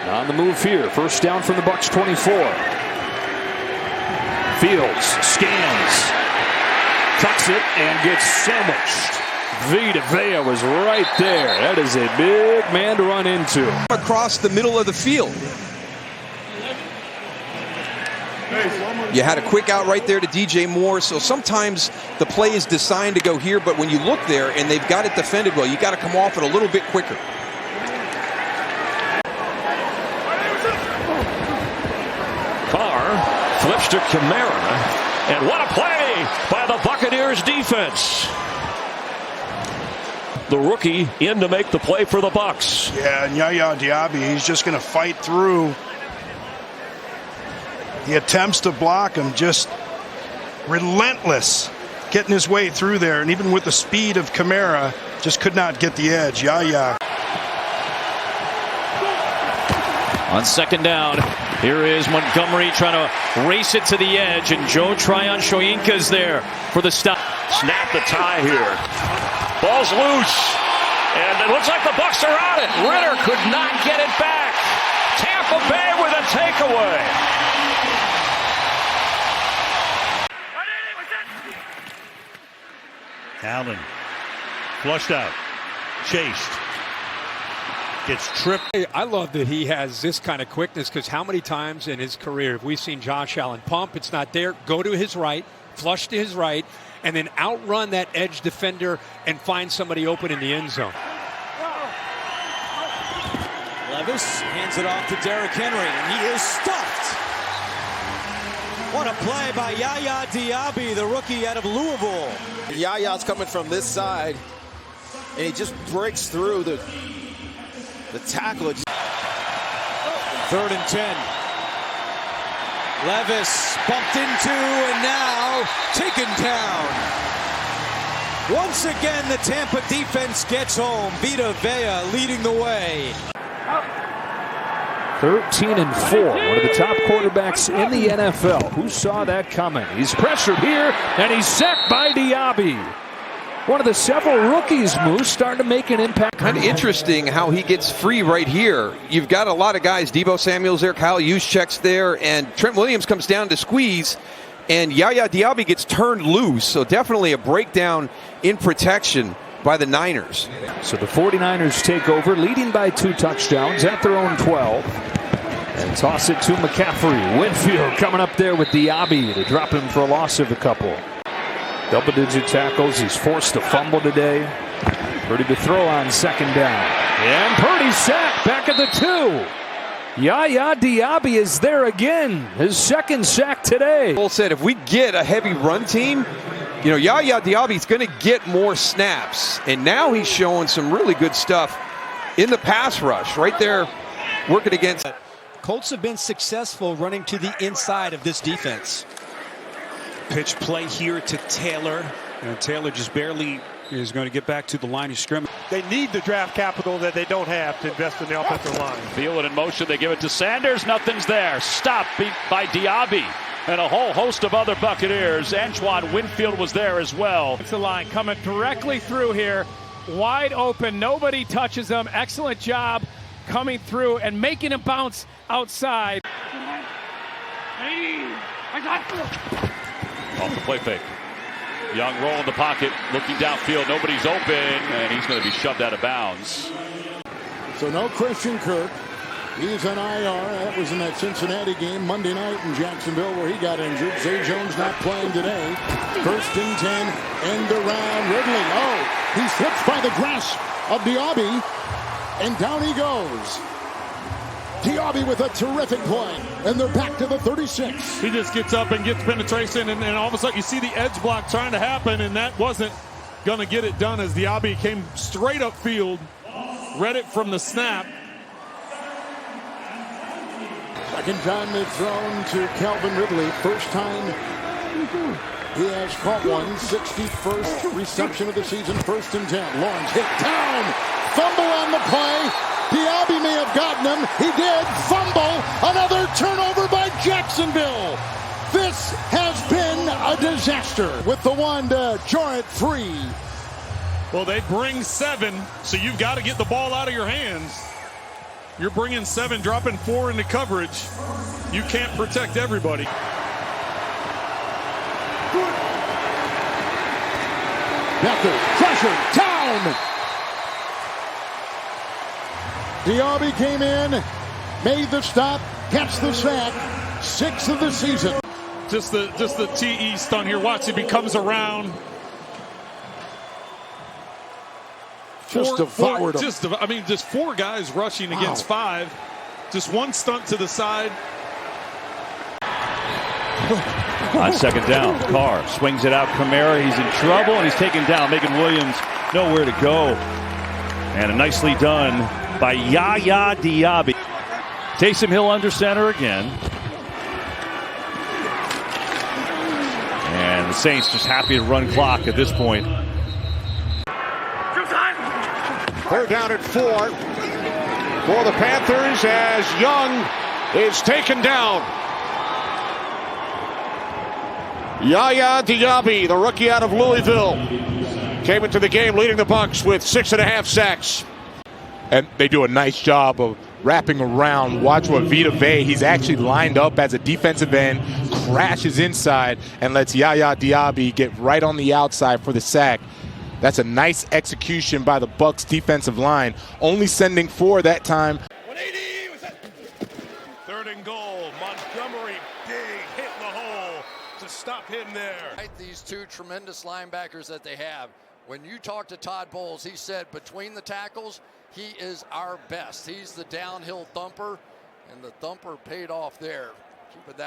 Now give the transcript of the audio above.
On the move here. First down from the Bucs 24. Fields scans, tucks it, and gets sandwiched. Vita Vea was right there. That is a big man to run into. Across the middle of the field. You had a quick out right there to DJ Moore, so sometimes the play is designed to go here, but when you look there and they've got it defended well, you got to come off it a little bit quicker. Carr flips to Kamara, and what a play by the Buccaneers defense. The rookie in to make the play for the Bucs. Yeah, and Yaya Diaby, he's just going to fight through. He attempts to block him, just relentless, getting his way through there. And even with the speed of Kamara, just could not get the edge. Yaya. On second down, here is Montgomery trying to race it to the edge, and Joe Tryon-Shoyinka's there for the stop. Snap the tie here. Ball's loose, and it looks like the Bucs are on it. Ritter could not get it back. Tampa Bay with a takeaway. Allen flushed out, chased, gets tripped. I love that he has this kind of quickness, because how many times in his career have we seen Josh Allen pump, it's not there, go to his right, flush to his right, and then outrun that edge defender and find somebody open in the end zone. Levis hands it off to Derrick Henry, and he is stuffed. What a play by Yaya Diaby, the rookie out of Louisville. Yaya's coming from this side, and he just breaks through the tackle. 3rd and 10. Levis bumped into and now taken down. Once again, the Tampa defense gets home. Vita Vea leading the way. 13-4, one of the top quarterbacks in the NFL. Who saw that coming? He's pressured here, and he's sacked by Diaby. One of the several rookies, Moose, starting to make an impact. Kind of interesting how he gets free right here. You've got a lot of guys. Deebo Samuel's there, Kyle Juszczyk's there, and Trent Williams comes down to squeeze, and Yaya Diaby gets turned loose. So definitely a breakdown in protection by the Niners. So the 49ers take over, leading by 2 touchdowns at their own 12. And toss it to McCaffrey. Winfield coming up there with Diaby to drop him for a loss of a couple. Double-digit tackles. He's forced to fumble today. Purdy to throw on second down. And Purdy sacked back at the 2. Yaya Diaby is there again. His second sack today. Cole said if we get a heavy run team, you know, Yaya Diaby's going to get more snaps. And now he's showing some really good stuff in the pass rush. Right there working against. Colts have been successful running to the inside of this defense. Pitch play here to Taylor. And Taylor just barely is going to get back to the line of scrimmage. They need the draft capital that they don't have to invest in the offensive line. Feel it in motion. They give it to Sanders. Nothing's there. Stopped by Diaby. And a whole host of other Buccaneers. Antoine Winfield was there as well. It's the line coming directly through here. Wide open. Nobody touches them. Excellent job coming through and making him bounce outside. Off the play fake. Young roll in the pocket, looking downfield. Nobody's open, and he's going to be shoved out of bounds. So no Christian Kirk. He's on IR. That was in that Cincinnati game Monday night in Jacksonville where he got injured. Zay Jones not playing today. 1st and 10. End around Ridley. Oh, he slips by the grasp of Diaby. And down he goes. Diaby with a terrific play. And they're back to the 36. He just gets up and gets penetration, and all of a sudden you see the edge block trying to happen, and that wasn't going to get it done as Diaby came straight up field, read it from the snap. Second time they've thrown to Calvin Ridley. First time he has caught one. 61st reception of the season. 1st and 10. Lawrence hit down. Fumble on the play. Diaby may have gotten him. He did. Fumble. Another turnover by Jacksonville. This has been a disaster with the one to jar it free. Well, they bring 7, so you've got to get the ball out of your hands. You're bringing 7, dropping 4 into coverage. You can't protect everybody. Panthers pressure down. Diaby came in, made the stop, gets the sack, 6th of the season. Just the TE stunt here. Watch, he comes around. Just devoured him. Just 4 guys rushing against 5. Just one stunt to the side. On second down, Carr swings it out. Kamara, he's in trouble, and he's taken down, making Williams nowhere to go. And nicely done by Yaya Diaby. Taysom Hill under center again. And the Saints just happy to run clock at this point. 3rd down and 4 for the Panthers as Young is taken down. Yaya Diaby, the rookie out of Louisville, came into the game leading the Bucs with 6.5 sacks. And they do a nice job of wrapping around. Watch what Vita Vea, he's actually lined up as a defensive end, crashes inside, and lets Yaya Diaby get right on the outside for the sack. That's a nice execution by the Bucs defensive line, only sending 4 that time. 3rd and goal. Montgomery, big hit in the hole to stop him there. These 2 tremendous linebackers that they have. When you talk to Todd Bowles, he said between the tackles, he is our best. He's the downhill thumper, and the thumper paid off there. Keep it that